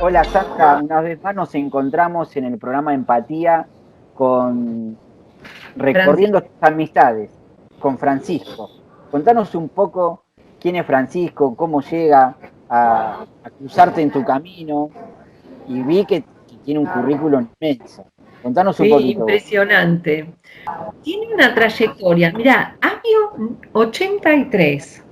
Hola Sandra, una vez más nos encontramos en el programa Empatía con Francisco. Recorriendo tus amistades con Francisco. Contanos un poco quién es Francisco, cómo llega a cruzarte en tu camino y vi que tiene un currículum inmenso. Contanos un Sí, poquito vos. impresionante. Tiene una trayectoria. Mira, año 83.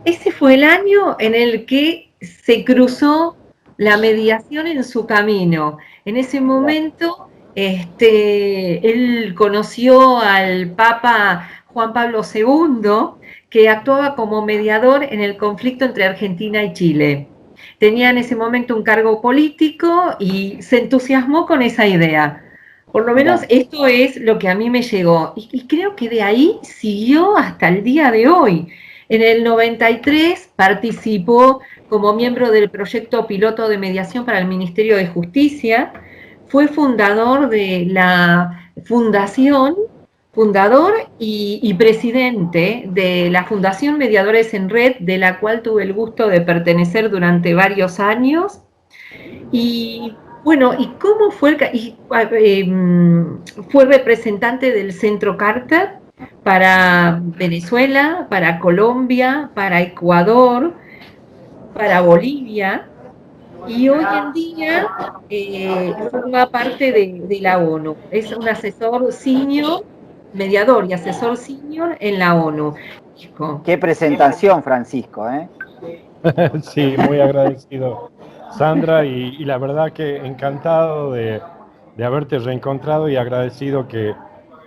Ese fue el año en el que se cruzó la mediación en su camino. En ese Mirá, momento, él conoció al Papa Juan Pablo II, que actuaba como mediador en el conflicto entre Argentina y Chile. Tenía en ese momento un cargo político y se entusiasmó con esa idea. Por lo menos mirá, esto es lo que a mí me llegó. Y creo que de ahí siguió hasta el día de hoy. En el 93 participó como miembro del proyecto piloto de mediación para el Ministerio de Justicia. Fue fundador de la fundación, fundador y presidente de la Fundación Mediadores en Red, de la cual tuve el gusto de pertenecer durante varios años. Y bueno, ¿y cómo fue fue representante del Centro Carter para Venezuela, para Colombia, para Ecuador, para Bolivia? Y hoy en día forma parte de la ONU. Es un asesor senior, mediador y asesor senior en la ONU. qué presentación, Francisco, ¿eh? Sí, muy agradecido, Sandra, y la verdad que encantado de haberte reencontrado y agradecido que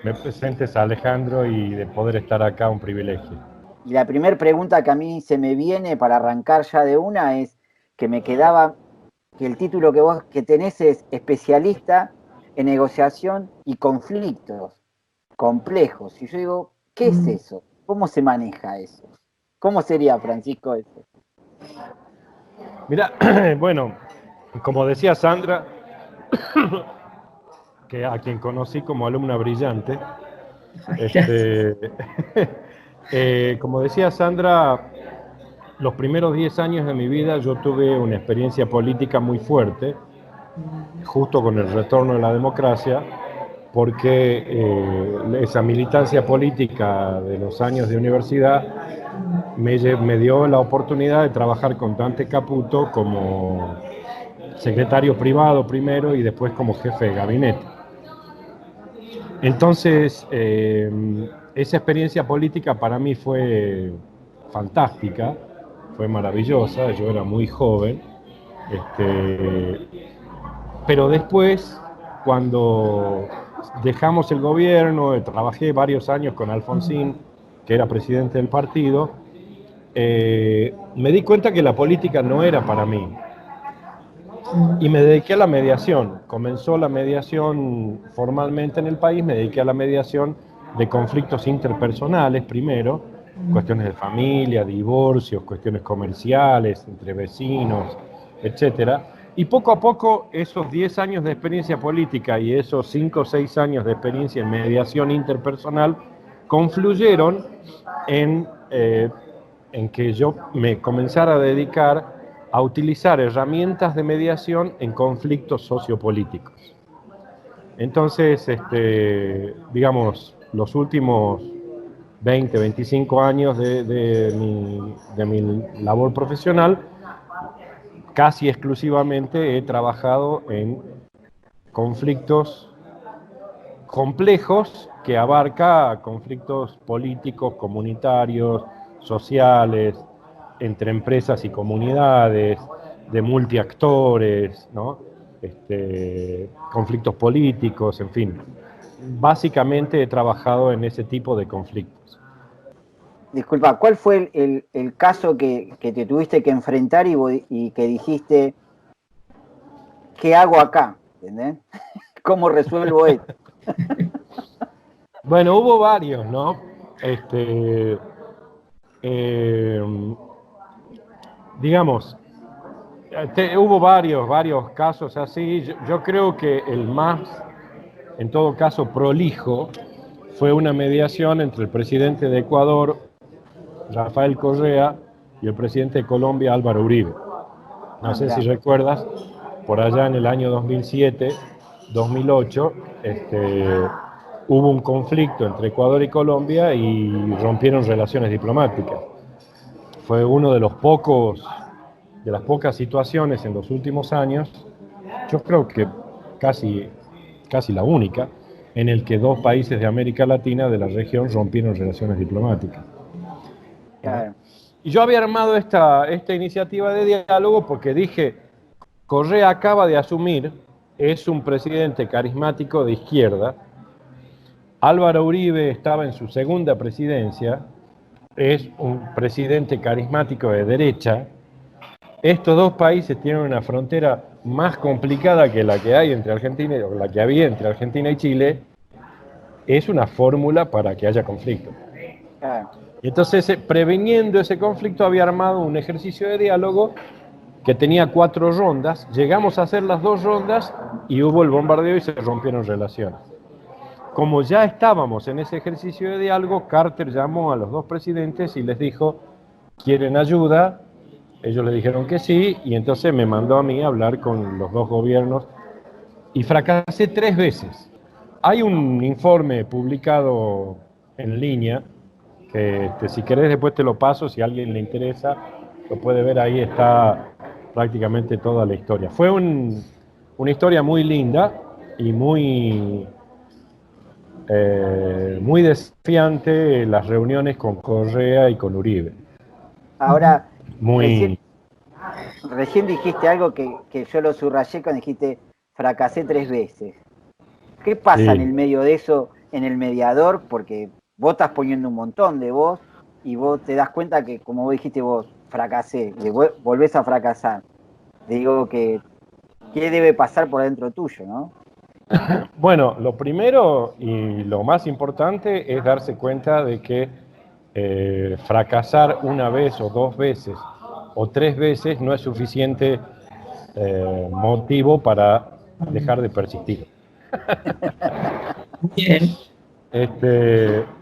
me presentes a Alejandro y de poder estar acá, un privilegio. Y la primera pregunta que a mí se me viene para arrancar ya de una es que me quedaba que el título que vos que tenés es especialista en negociación y conflictos complejos. Y yo digo, ¿qué es eso? ¿Cómo se maneja eso? ¿Cómo sería, Francisco, eso? Mira, bueno, como decía Sandra, que a quien conocí como alumna brillante, Gracias. este, como decía Sandra, los primeros 10 años de mi vida yo tuve una experiencia política muy fuerte, justo con el retorno de la democracia, porque esa militancia política de los años de universidad me dio la oportunidad de trabajar con Dante Caputo como secretario privado primero y después como jefe de gabinete. Entonces, esa experiencia política para mí fue fantástica, fue maravillosa, yo era muy joven, este, pero después, cuando dejamos el gobierno, trabajé varios años con Alfonsín, que era presidente del partido, me di cuenta que la política no era para mí. Y me dediqué a la mediación. Comenzó la mediación formalmente en el país, me dediqué a la mediación de conflictos interpersonales primero, cuestiones de familia, divorcios, cuestiones comerciales, entre vecinos, etcétera. Y poco a poco esos 10 años de experiencia política y esos 5 o 6 años de experiencia en mediación interpersonal confluyeron en que yo me comenzara a dedicar a utilizar herramientas de mediación en conflictos sociopolíticos. Entonces, digamos, los últimos 20, 25 años de mi labor profesional, casi exclusivamente he trabajado en conflictos complejos que abarca conflictos políticos, comunitarios, sociales, entre empresas y comunidades, de multiactores, ¿no? Conflictos políticos, en fin. Básicamente he trabajado en ese tipo de conflictos. Disculpa, ¿cuál fue el caso que te tuviste que enfrentar y que dijiste, ¿qué hago acá? ¿Entendés? ¿Cómo resuelvo esto? Bueno, hubo varios, ¿no? Este, eh, digamos, hubo varios casos así. Yo creo que el más, en todo caso, prolijo fue una mediación entre el presidente de Ecuador, Rafael Correa, y el presidente de Colombia, Álvaro Uribe. No Ah, sé si mirá. recuerdas, por allá en el año 2007, 2008, hubo un conflicto entre Ecuador y Colombia y rompieron relaciones diplomáticas. Fue uno de las pocas situaciones en los últimos años, yo creo que casi la única, en el que dos países de América Latina de la región rompieron relaciones diplomáticas. Claro. Y yo había armado esta iniciativa de diálogo porque dije, Correa acaba de asumir, es un presidente carismático de izquierda, Álvaro Uribe estaba en su segunda presidencia, es un presidente carismático de derecha. Estos dos países tienen una frontera más complicada que la que hay entre Argentina, o la que había entre Argentina y Chile. Es una fórmula para que haya conflicto. Claro. Y entonces, previniendo ese conflicto, había armado un ejercicio de diálogo que tenía 4 rondas. Llegamos a hacer las 2 rondas y hubo el bombardeo y se rompieron relaciones. Como ya estábamos en ese ejercicio de diálogo, Carter llamó a los dos presidentes y les dijo, ¿quieren ayuda? Ellos le dijeron que sí, y entonces me mandó a mí a hablar con los dos gobiernos, y fracasé 3 veces. Hay un informe publicado en línea, que si querés después te lo paso, si a alguien le interesa, lo puede ver, ahí está prácticamente toda la historia. Fue una historia muy linda y muy desafiante, las reuniones con Correa y con Uribe. Ahora, Muy... recién dijiste algo que yo lo subrayé cuando dijiste fracasé 3 veces. ¿Qué pasa Sí. en el medio de eso, en el mediador? Porque vos estás poniendo un montón de vos y vos te das cuenta que, como vos dijiste vos, fracasé, volvés a fracasar. Digo que, ¿qué debe pasar por dentro tuyo, no? Bueno, lo primero y lo más importante es darse cuenta de que fracasar una vez o 2 veces o 3 veces no es suficiente motivo para dejar de persistir. Bien.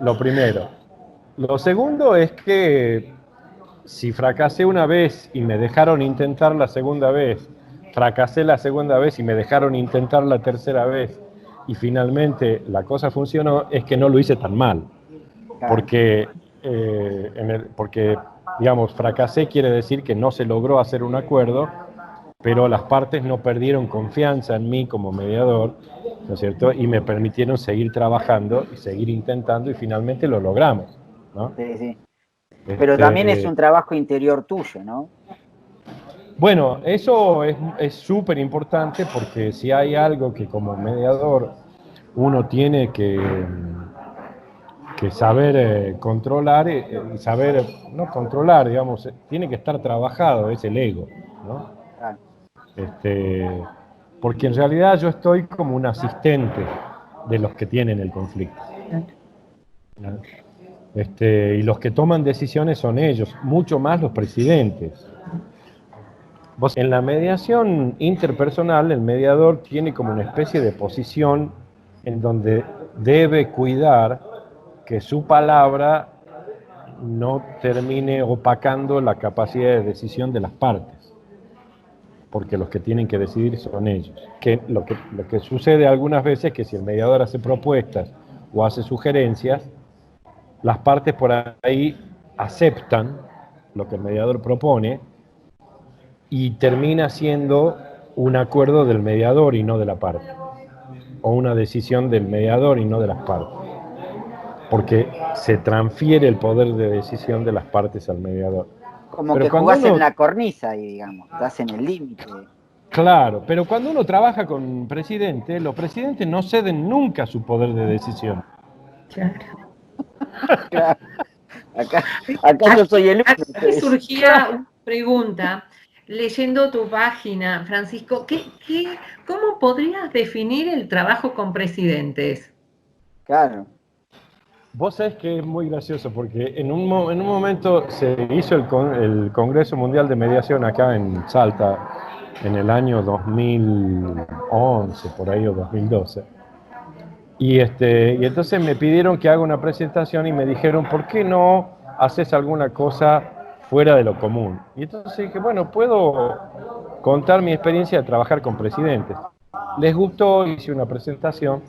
Lo primero. Lo segundo es que si fracasé una vez y me dejaron intentar la segunda vez, fracasé la segunda vez y me dejaron intentar la tercera vez y finalmente la cosa funcionó, es que no lo hice tan mal. Claro. Porque, digamos, fracasé quiere decir que no se logró hacer un acuerdo, pero las partes no perdieron confianza en mí como mediador, ¿no es cierto? Y me permitieron seguir trabajando y seguir intentando y finalmente lo logramos, ¿no? Sí, sí. Pero también es un trabajo interior tuyo, ¿no? Bueno, eso es súper importante porque si hay algo que como mediador uno tiene que saber controlar, y saber, no controlar, digamos, tiene que estar trabajado, es el ego, ¿no? Claro. Porque en realidad yo estoy como un asistente de los que tienen el conflicto. ¿No? Y los que toman decisiones son ellos, mucho más los presidentes. En la mediación interpersonal, el mediador tiene como una especie de posición en donde debe cuidar que su palabra no termine opacando la capacidad de decisión de las partes, porque los que tienen que decidir son ellos. Lo que sucede algunas veces es que si el mediador hace propuestas o hace sugerencias, las partes por ahí aceptan lo que el mediador propone y termina siendo un acuerdo del mediador y no de la parte, o una decisión del mediador y no de las partes, porque se transfiere el poder de decisión de las partes al mediador. Como que jugás en la cornisa ahí, digamos, estás en el límite. Claro, pero cuando uno trabaja con presidentes, los presidentes no ceden nunca su poder de decisión. Claro. Claro. Acá yo soy el único. Aquí surgía una pregunta, leyendo tu página, Francisco, ¿cómo podrías definir el trabajo con presidentes? Claro. Vos sabés que es muy gracioso porque en un momento se hizo el Congreso Mundial de Mediación acá en Salta en el año 2011, por ahí, o 2012. Y entonces me pidieron que haga una presentación y me dijeron, ¿por qué no haces alguna cosa fuera de lo común? Y entonces dije, bueno, puedo contar mi experiencia de trabajar con presidentes. Les gustó, hice una presentación,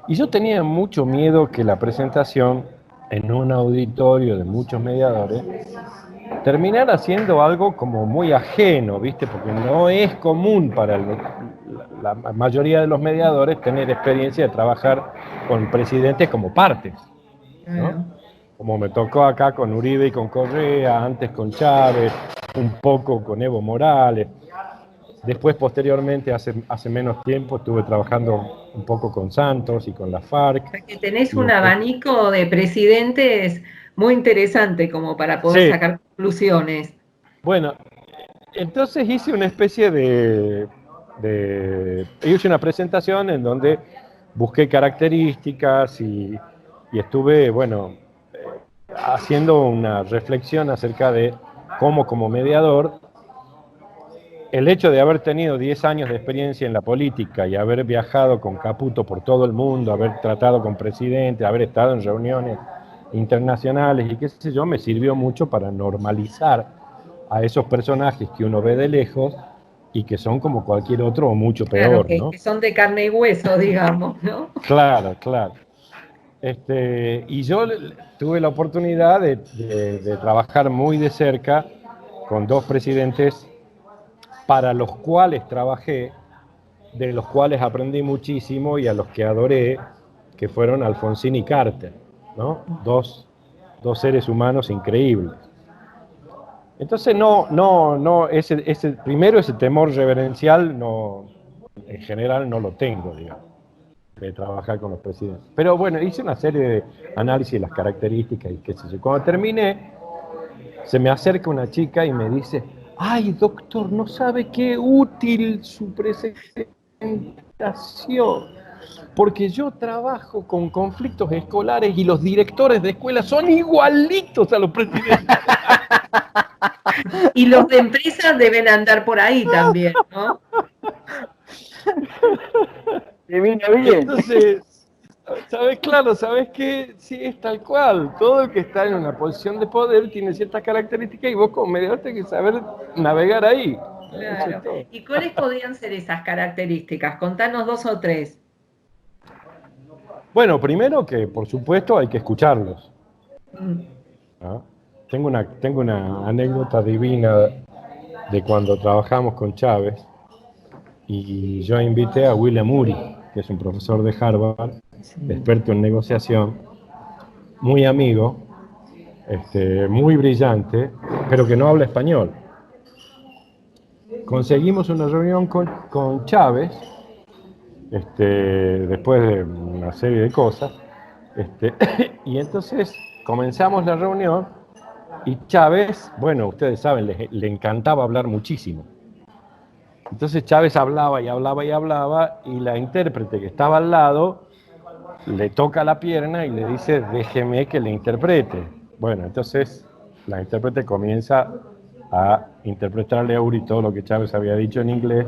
y yo tenía mucho miedo que la presentación, en un auditorio de muchos mediadores, terminara siendo algo como muy ajeno, ¿viste? Porque no es común para la mayoría de los mediadores tener experiencia de trabajar con presidentes como partes, ¿no? Como me tocó acá con Uribe y con Correa, antes con Chávez, un poco con Evo Morales. Después, posteriormente, hace menos tiempo, estuve trabajando un poco con Santos y con la FARC. O sea que tenés un abanico de presidentes muy interesante como para poder sacar conclusiones. Bueno, entonces hice una especie hice una presentación en donde busqué características y estuve, bueno, haciendo una reflexión acerca de cómo, como mediador, el hecho de haber tenido 10 años de experiencia en la política y haber viajado con Caputo por todo el mundo, haber tratado con presidentes, haber estado en reuniones internacionales y qué sé yo, me sirvió mucho para normalizar a esos personajes que uno ve de lejos y que son como cualquier otro o mucho peor, claro, ¿no? Que son de carne y hueso, digamos, ¿no? Claro, claro. Y yo tuve la oportunidad de trabajar muy de cerca con dos presidentes para los cuales trabajé, de los cuales aprendí muchísimo y a los que adoré, que fueron Alfonsín y Carter, ¿no? Dos seres humanos increíbles. Entonces ese temor reverencial en general no lo tengo, digamos, de trabajar con los presidentes. Pero bueno, hice una serie de análisis de las características y qué sé yo. Cuando terminé, se me acerca una chica y me dice: ay, doctor, no sabe qué útil su presentación, porque yo trabajo con conflictos escolares y los directores de escuela son igualitos a los presidentes. Y los de empresas deben andar por ahí también, ¿no? Entonces, ¿sabes? Claro, ¿sabes qué? Sí, es tal cual. Todo el que está en una posición de poder tiene ciertas características y vos como mediador tenés que saber navegar ahí. Claro. ¿Y cuáles podrían ser esas características? Contanos 2 o 3. Bueno, primero que, por supuesto, hay que escucharlos. ¿No? Tengo una anécdota divina de cuando trabajamos con Chávez y yo invité a William Ury, que es un profesor de Harvard, experto en negociación, muy amigo, muy brillante, pero que no habla español. Conseguimos una reunión con Chávez, después de una serie de cosas, y entonces comenzamos la reunión y Chávez, bueno, ustedes saben, le encantaba hablar muchísimo. Entonces Chávez hablaba y hablaba y hablaba y la intérprete que estaba al lado le toca la pierna y le dice: déjeme que le interprete. Bueno, entonces la intérprete comienza a interpretarle a Uri todo lo que Chávez había dicho en inglés,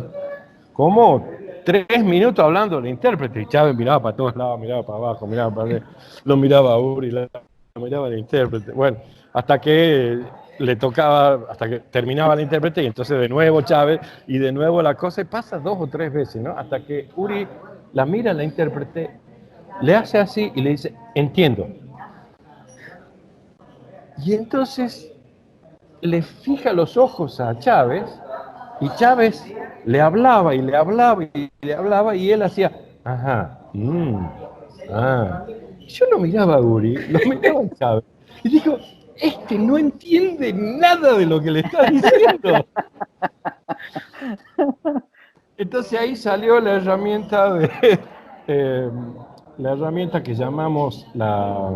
como 3 minutos hablando el intérprete, y Chávez miraba para todos lados, miraba para abajo, miraba para arriba, lo miraba a Uri, lo miraba al intérprete. Bueno, hasta que le tocaba, hasta que terminaba el intérprete, y entonces de nuevo Chávez, y de nuevo la cosa, y pasa 2 o 3 veces, ¿no? Hasta que Uri la mira a la intérprete, le hace así y le dice: entiendo. Y entonces le fija los ojos a Chávez, y Chávez le hablaba y le hablaba y le hablaba, y él hacía: ajá, Y yo lo miraba a Uri, lo miraba a Chávez, y digo: no entiende nada de lo que le está diciendo. Entonces ahí salió la herramienta la herramienta que llamamos la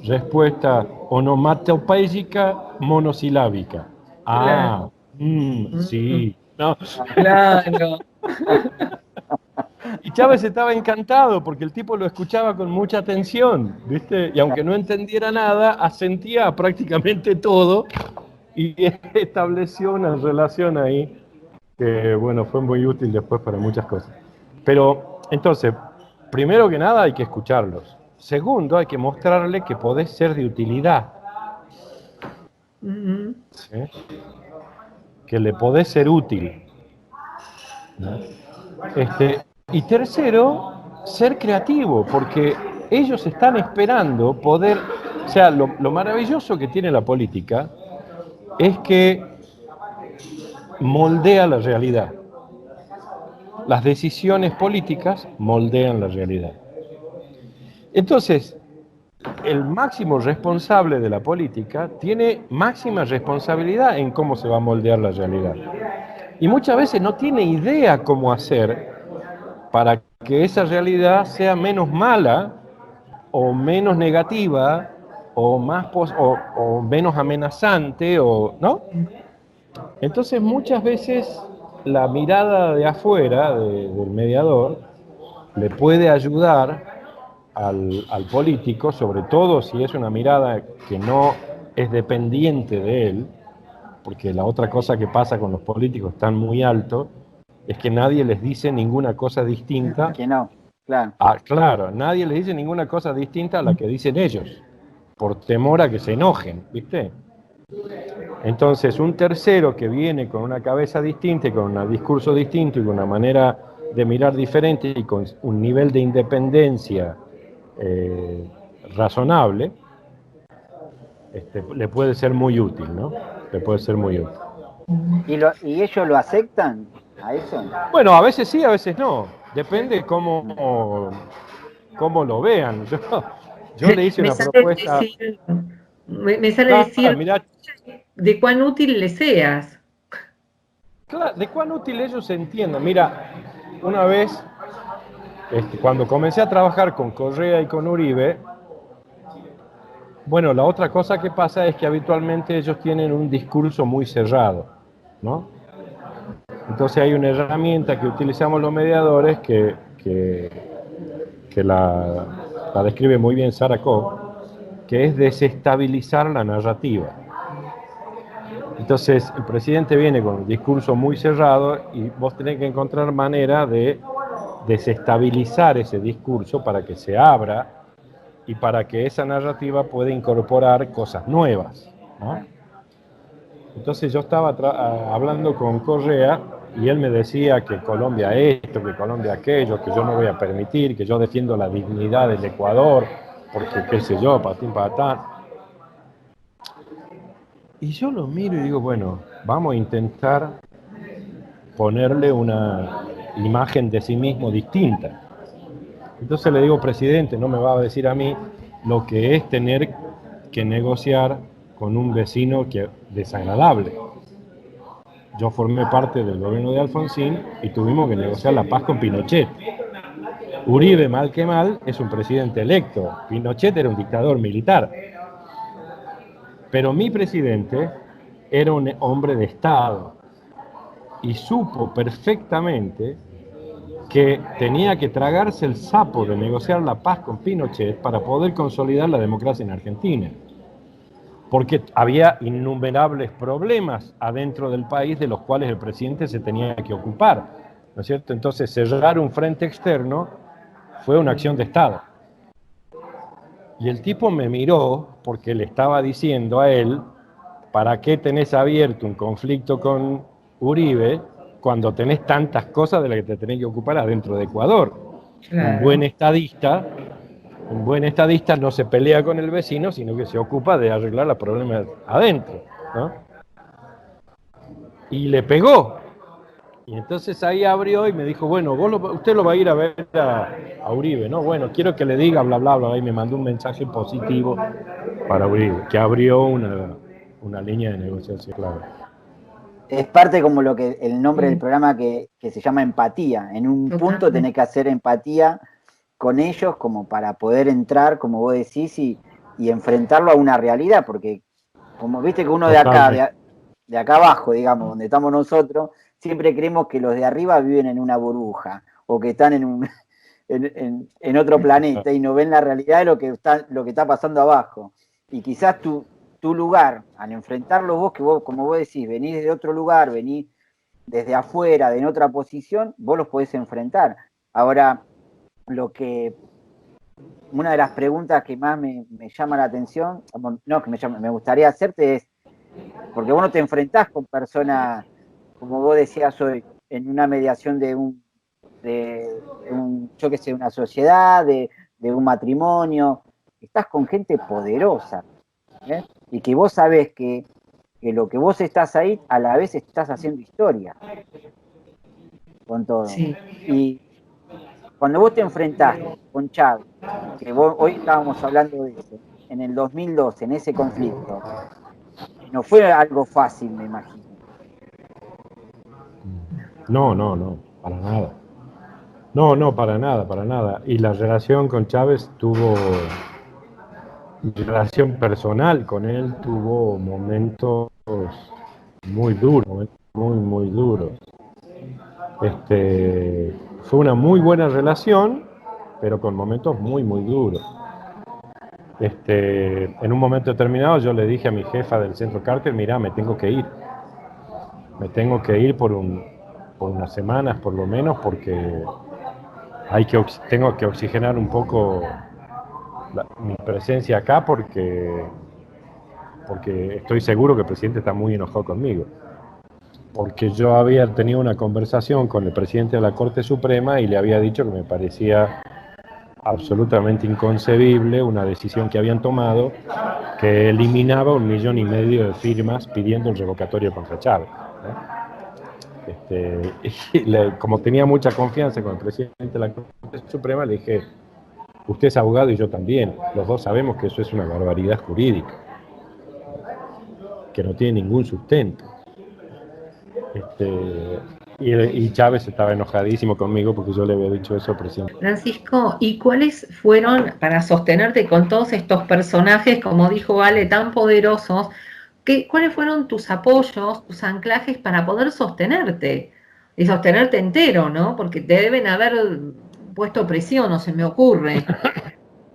respuesta onomatopéyica monosilábica. Claro. Sí. No. Claro. Y Chávez estaba encantado porque el tipo lo escuchaba con mucha atención, ¿viste? Y aunque no entendiera nada, asentía a prácticamente todo y estableció una relación ahí que, bueno, fue muy útil después para muchas cosas. Pero, entonces, primero que nada hay que escucharlos. Segundo, hay que mostrarle que podés ser de utilidad. ¿Sí? Que le podés ser útil. ¿no? Y tercero, ser creativo, porque ellos están esperando poder, o sea, lo maravilloso que tiene la política es que moldea la realidad. Las decisiones políticas moldean la realidad. Entonces, el máximo responsable de la política tiene máxima responsabilidad en cómo se va a moldear la realidad. Y muchas veces no tiene idea cómo hacer para que esa realidad sea menos mala o menos negativa o o menos amenazante, ¿no? Entonces muchas veces la mirada de afuera del mediador le puede ayudar al político, sobre todo si es una mirada que no es dependiente de él, porque la otra cosa que pasa con los políticos tan muy alto es que nadie les dice ninguna cosa distinta. Que no, claro. Claro, nadie les dice ninguna cosa distinta a la que dicen ellos, por temor a que se enojen, ¿viste? Entonces, un tercero que viene con una cabeza distinta, y con un discurso distinto y con una manera de mirar diferente y con un nivel de independencia razonable, le puede ser muy útil, ¿no? Le puede ser muy útil. ¿Y ellos lo aceptan a eso? Bueno, a veces sí, a veces no. Depende cómo lo vean. Yo le hice una propuesta. Me sale Claro, decir mirá, de cuán útil le seas. claro, de cuán útil ellos se entiendan. Mira, una vez, cuando comencé a trabajar con Correa y con Uribe, bueno, la otra cosa que pasa es que habitualmente ellos tienen un discurso muy cerrado, ¿no? Entonces hay una herramienta que utilizamos los mediadores que la describe muy bien Sarah Koch, que es desestabilizar la narrativa. Entonces el presidente viene con un discurso muy cerrado y vos tenés que encontrar manera de desestabilizar ese discurso para que se abra y para que esa narrativa pueda incorporar cosas nuevas, ¿no? Entonces yo estaba hablando con Correa y él me decía que Colombia esto, que Colombia aquello, que yo no voy a permitir, que yo defiendo la dignidad del Ecuador, porque qué sé yo, patín patán. Y yo lo miro y digo, bueno, vamos a intentar ponerle una imagen de sí mismo distinta. Entonces le digo, presidente, no me va a decir a mí lo que es tener que negociar con un vecino desagradable. Yo formé parte del gobierno de Alfonsín y tuvimos que negociar la paz con Pinochet. Uribe, mal que mal, es un presidente electo. Pinochet era un dictador militar. Pero mi presidente era un hombre de Estado y supo perfectamente que tenía que tragarse el sapo de negociar la paz con Pinochet para poder consolidar la democracia en Argentina. Porque había innumerables problemas adentro del país de los cuales el presidente se tenía que ocupar, ¿no es cierto? Entonces cerrar un frente externo fue una acción de Estado. Y el tipo me miró porque le estaba diciendo a él, ¿para qué tenés abierto un conflicto con Uribe cuando tenés tantas cosas de las que te tenés que ocupar adentro de Ecuador? Claro. Un buen estadista no se pelea con el vecino, sino que se ocupa de arreglar los problemas adentro, ¿no? Y le pegó. Y entonces ahí abrió y me dijo, bueno, usted lo va a ir a ver a Uribe, ¿no? Bueno, quiero que le diga bla, bla, bla, y me mandó un mensaje positivo para Uribe, que abrió una línea de negociación, claro. Es parte como lo que el nombre del programa que se llama empatía. En un punto tenés que hacer empatía con ellos como para poder entrar, como vos decís, y enfrentarlo a una realidad, porque como viste que uno de acá abajo, digamos, donde estamos nosotros, siempre creemos que los de arriba viven en una burbuja o que están en otro planeta y no ven la realidad de lo que está pasando abajo. Y quizás tu lugar, al enfrentarlo vos, que vos, como vos decís, venís desde otro lugar, venís desde afuera, en otra posición, vos los podés enfrentar. Ahora, una de las preguntas que más me llama la atención, no, que me gustaría hacerte es, porque vos no te enfrentás con personas, como vos decías hoy, en una mediación yo qué sé, una sociedad, de un matrimonio. Estás con gente poderosa, ¿eh? Y que vos sabés que lo que vos estás ahí, a la vez estás haciendo historia con todo. Sí. Y cuando vos te enfrentaste con Chávez, que hoy estábamos hablando de eso, en el 2012, en ese conflicto, no fue algo fácil, me imagino. No, para nada. No, para nada. Y la relación con Chávez mi relación personal con él tuvo momentos muy duros, muy duros. Fue una muy buena relación, pero con momentos muy duros. En un momento determinado yo le dije a mi jefa del centro Carter, mirá, me tengo que ir. Me tengo que ir por unas semanas por lo menos, porque tengo que oxigenar un poco mi presencia acá, porque estoy seguro que el presidente está muy enojado conmigo. Porque yo había tenido una conversación con el presidente de la Corte Suprema y le había dicho que me parecía absolutamente inconcebible una decisión que habían tomado que eliminaba 1,5 millones de firmas pidiendo el revocatorio contra Chávez, ¿no? Como tenía mucha confianza con el presidente de la Corte Suprema, le dije, usted es abogado y yo también, los dos sabemos que eso es una barbaridad jurídica, que no tiene ningún sustento. Y Chávez estaba enojadísimo conmigo porque yo le había dicho eso al presidente. Francisco, ¿y cuáles fueron, para sostenerte con todos estos personajes, como dijo Ale, tan poderosos, cuáles fueron tus apoyos, tus anclajes para poder sostenerte? Y sostenerte entero, ¿no? Porque te deben haber puesto presión, no se me ocurre.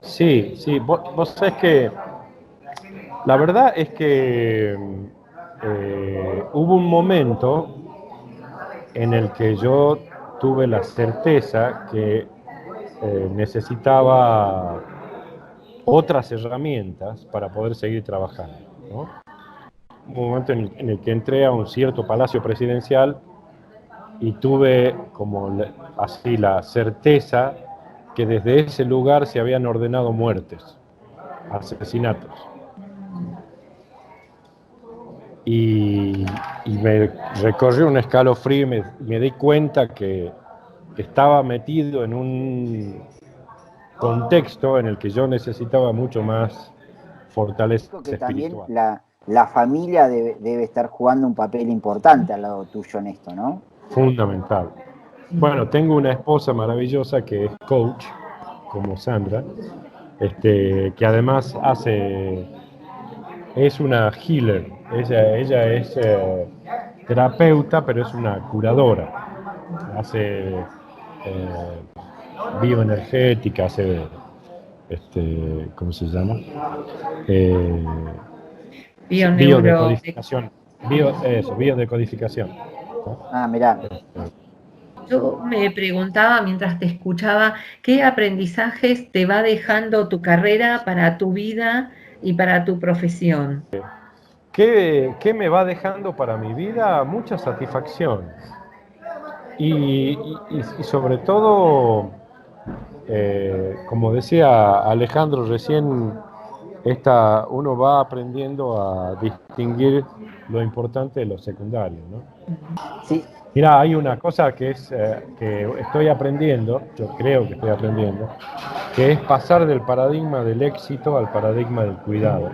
Sí, vos sabés que la verdad es que hubo un momento en el que yo tuve la certeza que necesitaba otras herramientas para poder seguir trabajando, ¿no? Un momento en el que entré a un cierto palacio presidencial y tuve como así la certeza que desde ese lugar se habían ordenado muertes, asesinatos. Y me recorrió un escalofrío y me di cuenta que estaba metido en un contexto en el que yo necesitaba mucho más fortaleza Que también espiritual. la familia debe estar jugando un papel importante al lado tuyo en esto, ¿no? Fundamental. Bueno, tengo una esposa maravillosa que es coach, como Sandra, que además es una healer. Ella es terapeuta, pero es una curadora. Hace bioenergética, hace, ¿cómo se llama? Biodecodificación. Biodecodificación. Ah, mirá. Yo me preguntaba mientras te escuchaba, ¿qué aprendizajes te va dejando tu carrera para tu vida y para tu profesión? ¿Qué me va dejando para mi vida? Mucha satisfacción. Y sobre todo, como decía Alejandro recién, uno va aprendiendo a distinguir lo importante de lo secundario, ¿no? Sí. Mira, hay una cosa que estoy aprendiendo, yo creo que estoy aprendiendo, que es pasar del paradigma del éxito al paradigma del cuidado.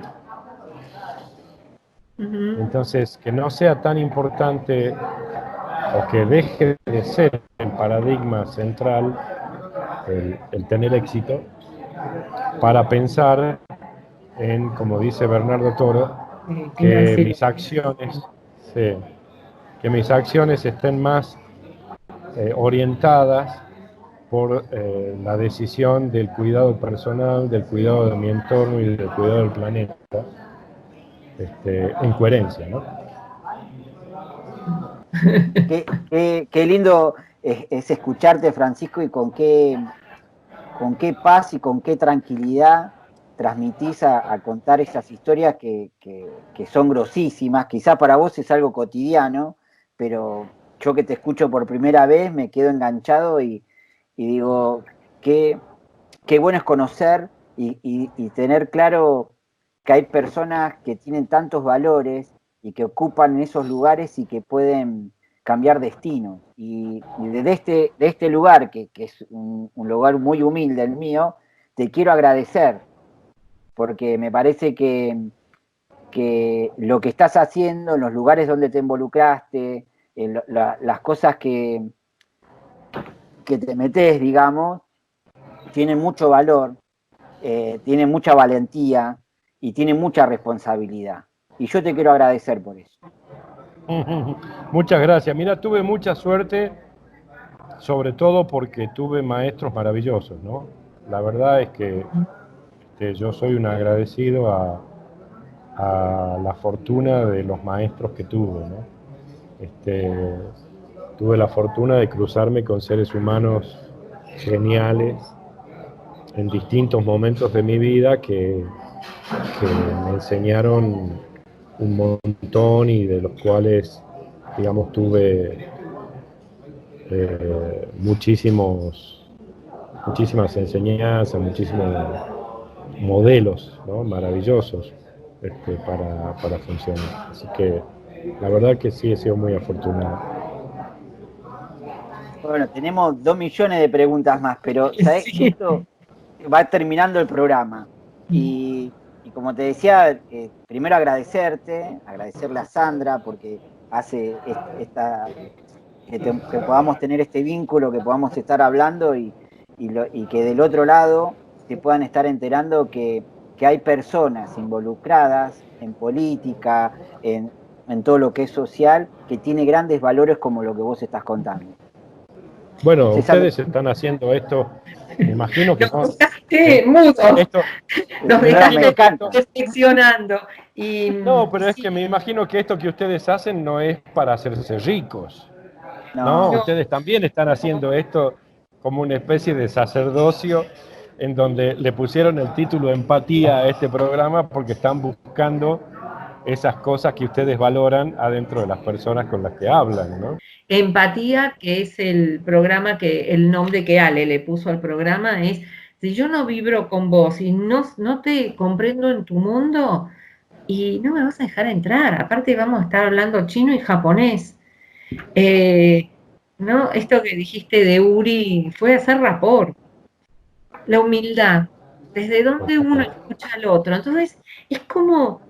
Entonces, que no sea tan importante o que deje de ser el paradigma central el tener éxito, para pensar en, como dice Bernardo Toro, que mis acciones estén más orientadas por la decisión del cuidado personal, del cuidado de mi entorno y del cuidado del planeta, en coherencia, ¿no? Qué lindo es escucharte, Francisco, y con qué paz y con qué tranquilidad transmitís a contar esas historias que son grosísimas. Quizá para vos es algo cotidiano, pero yo que te escucho por primera vez me quedo enganchado y digo, qué bueno es conocer y tener claro que hay personas que tienen tantos valores y que ocupan esos lugares y que pueden cambiar destinos. Y desde este lugar, que es un lugar muy humilde el mío, te quiero agradecer, porque me parece que lo que estás haciendo, en los lugares donde te involucraste, las cosas que te metes, digamos, tienen mucho valor, tienen mucha valentía y tienen mucha responsabilidad. Y yo te quiero agradecer por eso. Muchas gracias. Mira, tuve mucha suerte, sobre todo porque tuve maestros maravillosos, ¿no? La verdad es que yo soy un agradecido a la fortuna de los maestros que tuve, ¿no? Tuve la fortuna de cruzarme con seres humanos geniales en distintos momentos de mi vida que me enseñaron un montón y de los cuales, digamos, tuve muchísimas enseñanzas, muchísimos modelos, ¿no? Maravillosos para funcionar. Así que la verdad que sí he sido muy afortunado. Bueno, tenemos 2 millones de preguntas más, pero ¿sabés? Sí. Esto va terminando el programa. Y como te decía, primero agradecerle a Sandra porque hace que podamos tener este vínculo, que podamos estar hablando y que del otro lado se puedan estar enterando que hay personas involucradas en política, en todo lo que es social, que tiene grandes valores como lo que vos estás contando. Bueno, ustedes están haciendo esto, me imagino que nos dejaste mudos, nos dejaste reflexionando. No, pero es que me imagino que esto que ustedes hacen no es para hacerse ricos. No, ustedes también están haciendo esto como una especie de sacerdocio en donde le pusieron el título Empatía a este programa porque están buscando esas cosas que ustedes valoran adentro de las personas con las que hablan, ¿no? Empatía, que es el programa el nombre que Ale le puso al programa es, si yo no vibro con vos y no te comprendo en tu mundo, y no me vas a dejar entrar, aparte vamos a estar hablando chino y japonés. ¿No? Esto que dijiste de Uri fue hacer rapport. La humildad, desde donde uno escucha al otro. Entonces, es como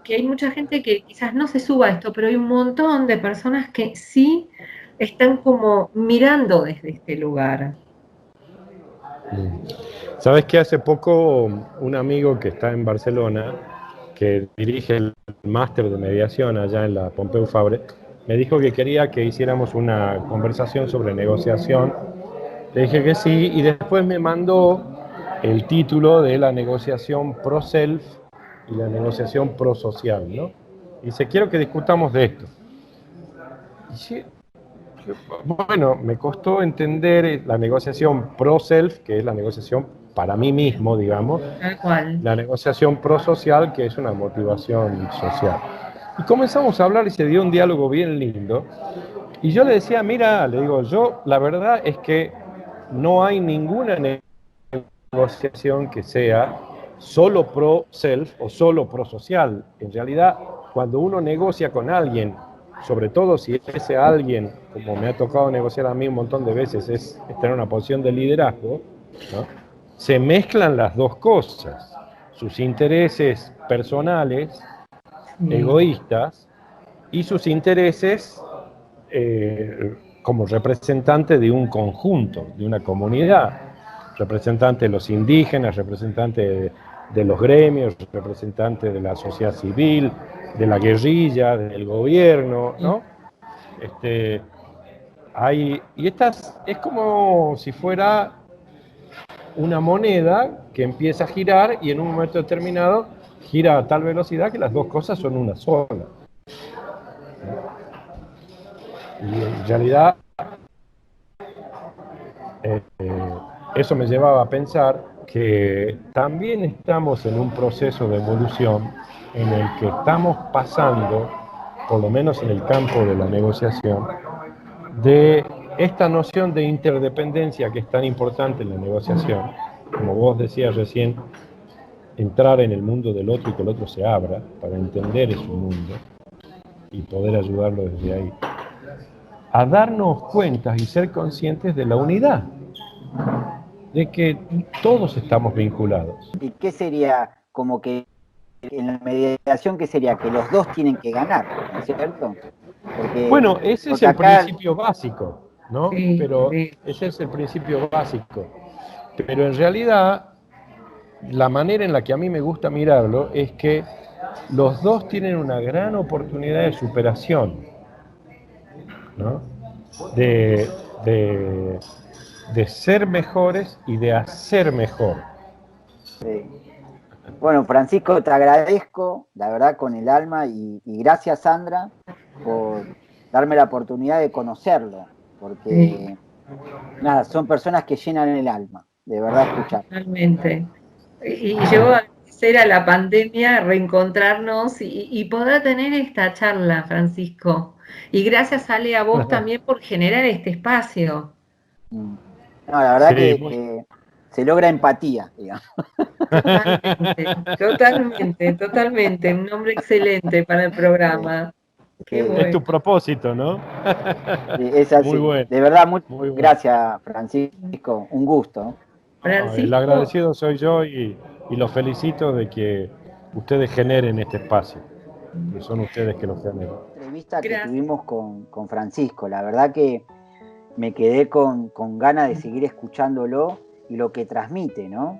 que hay mucha gente que quizás no se suba a esto, pero hay un montón de personas que sí están como mirando desde este lugar. ¿Sabes que hace poco un amigo que está en Barcelona, que dirige el máster de mediación allá en la Pompeu Fabra, me dijo que quería que hiciéramos una conversación sobre negociación? Le dije que sí, y después me mandó el título de la negociación pro-self y la negociación pro-social, ¿no? Y dice, quiero que discutamos de esto. Y sí, bueno, me costó entender la negociación pro-self, que es la negociación para mí mismo, digamos. Tal cual. La negociación pro-social, que es una motivación social. Y comenzamos a hablar y se dio un diálogo bien lindo. Y yo le decía, mira, le digo, yo la verdad es que no hay ninguna negociación que sea solo pro-self o solo pro-social. En realidad, cuando uno negocia con alguien, sobre todo si ese alguien, como me ha tocado negociar a mí un montón de veces, es tener una posición de liderazgo, ¿no? Se mezclan las dos cosas, sus intereses personales, egoístas, y sus intereses como representante de un conjunto, de una comunidad, representante de los indígenas, representante de los gremios, representante de la sociedad civil, de la guerrilla, del gobierno, ¿no? Es como si fuera una moneda que empieza a girar y en un momento determinado gira a tal velocidad que las dos cosas son una sola. Y en realidad eso me llevaba a pensar que también estamos en un proceso de evolución en el que estamos pasando por lo menos en el campo de la negociación, de esta noción de interdependencia que es tan importante en la negociación, como vos decías recién, entrar en el mundo del otro y que el otro se abra para entender su mundo y poder ayudarlo desde ahí, a darnos cuenta y ser conscientes de la unidad, de que todos estamos vinculados. ¿Y qué sería como que en la mediación, qué sería? Que los dos tienen que ganar, ¿no es cierto? Bueno, ese es el principio básico, ¿no? Sí, Pero sí. ese es el principio básico. Pero en realidad, la manera en la que a mí me gusta mirarlo es que los dos tienen una gran oportunidad de superación, ¿no? De ser mejores y de hacer mejor. Sí. Bueno, Francisco, te agradezco, la verdad, con el alma, y gracias, Sandra, por darme la oportunidad de conocerlo, porque, nada, son personas que llenan el alma, de verdad, escuchar. Totalmente. Y llegó a ser a la pandemia reencontrarnos y poder tener esta charla, Francisco. Y gracias, Ale, a vos también por generar este espacio. No, la verdad Sí, que se logra empatía, digamos. Totalmente. Un nombre excelente para el programa. Qué Sí. bueno. Es tu propósito, ¿no? Es así. Muy bueno. De verdad, Muy bueno. gracias, Francisco. Un gusto. Francisco, El agradecido soy yo y los felicito de que ustedes generen este espacio, que son ustedes que lo generan. La entrevista que gracias. tuvimos con Francisco, la verdad que me quedé con ganas de seguir escuchándolo y lo que transmite, ¿no?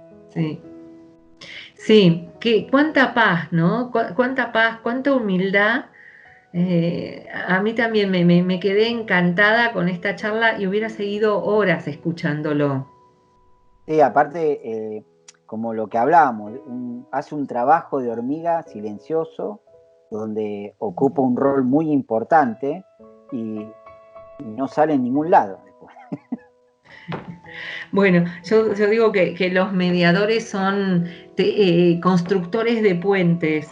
Sí, cuánta paz, ¿no? Cuánta paz, cuánta humildad. A mí también me quedé encantada con esta charla y hubiera seguido horas escuchándolo. Sí, aparte, como lo que hablábamos, hace un trabajo de hormiga silencioso, donde ocupa un rol muy importante y no sale en ningún lado después. Bueno, yo digo que los mediadores son constructores de puentes.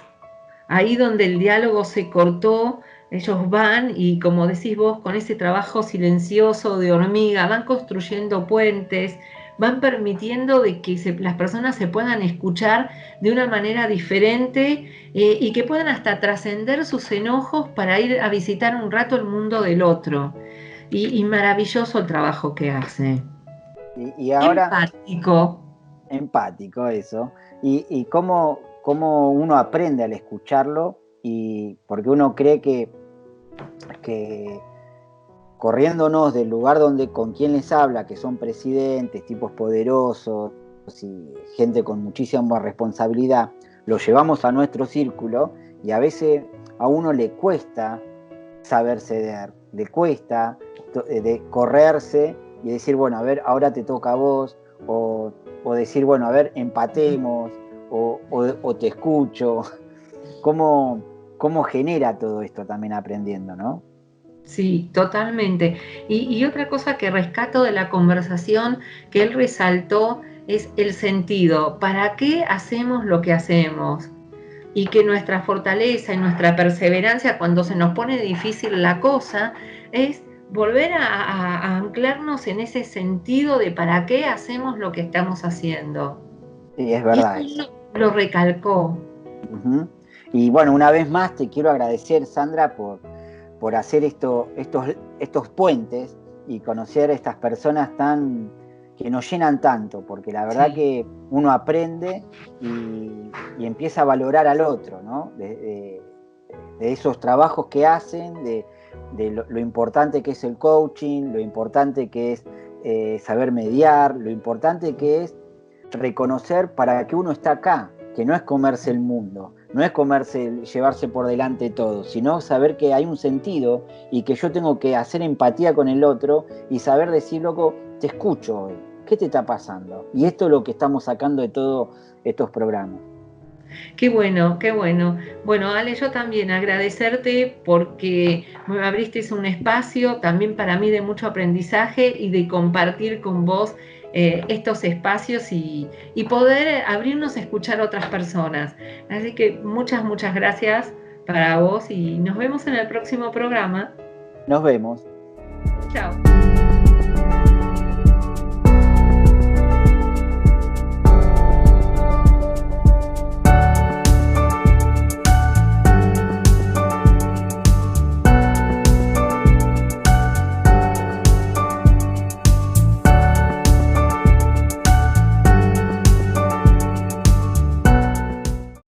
Ahí donde el diálogo se cortó, ellos van y, como decís vos, con ese trabajo silencioso de hormiga, van construyendo puentes, van permitiendo de que las personas se puedan escuchar de una manera diferente y que puedan hasta trascender sus enojos para ir a visitar un rato el mundo del otro. Y maravilloso el trabajo que hace. Y ahora, empático eso. Y cómo uno aprende al escucharlo, y porque uno cree que corriéndonos del lugar donde con quien les habla, que son presidentes, tipos poderosos y gente con muchísima responsabilidad, lo llevamos a nuestro círculo y a veces a uno le cuesta saber ceder, le cuesta de correrse y decir, bueno, a ver, ahora te toca a vos, o decir, bueno, a ver, empatemos, o te escucho. ¿Cómo genera todo esto también aprendiendo, no? Sí, totalmente. Y otra cosa que rescato de la conversación que él resaltó es el sentido. ¿Para qué hacemos lo que hacemos? Y que nuestra fortaleza y nuestra perseverancia cuando se nos pone difícil la cosa es volver a anclarnos en ese sentido de para qué hacemos lo que estamos haciendo. Sí, es verdad. Y eso lo recalcó. Uh-huh. Y bueno, una vez más te quiero agradecer, Sandra, por hacer estos puentes y conocer a estas personas que nos llenan tanto, porque la verdad que uno aprende y empieza a valorar al otro, ¿no? De esos trabajos que hacen, de lo importante que es el coaching, lo importante que es saber mediar, lo importante que es reconocer para qué uno está acá, que no es comerse el mundo, no es llevarse por delante todo, sino saber que hay un sentido y que yo tengo que hacer empatía con el otro y saber decir, loco, te escucho hoy, ¿qué te está pasando? Y esto es lo que estamos sacando de todos estos programas. Qué bueno, qué bueno. Bueno, Ale, yo también agradecerte porque me abriste un espacio también para mí de mucho aprendizaje y de compartir con vos estos espacios y poder abrirnos a escuchar a otras personas. Así que muchas gracias para vos y nos vemos en el próximo programa. Nos vemos. Chao.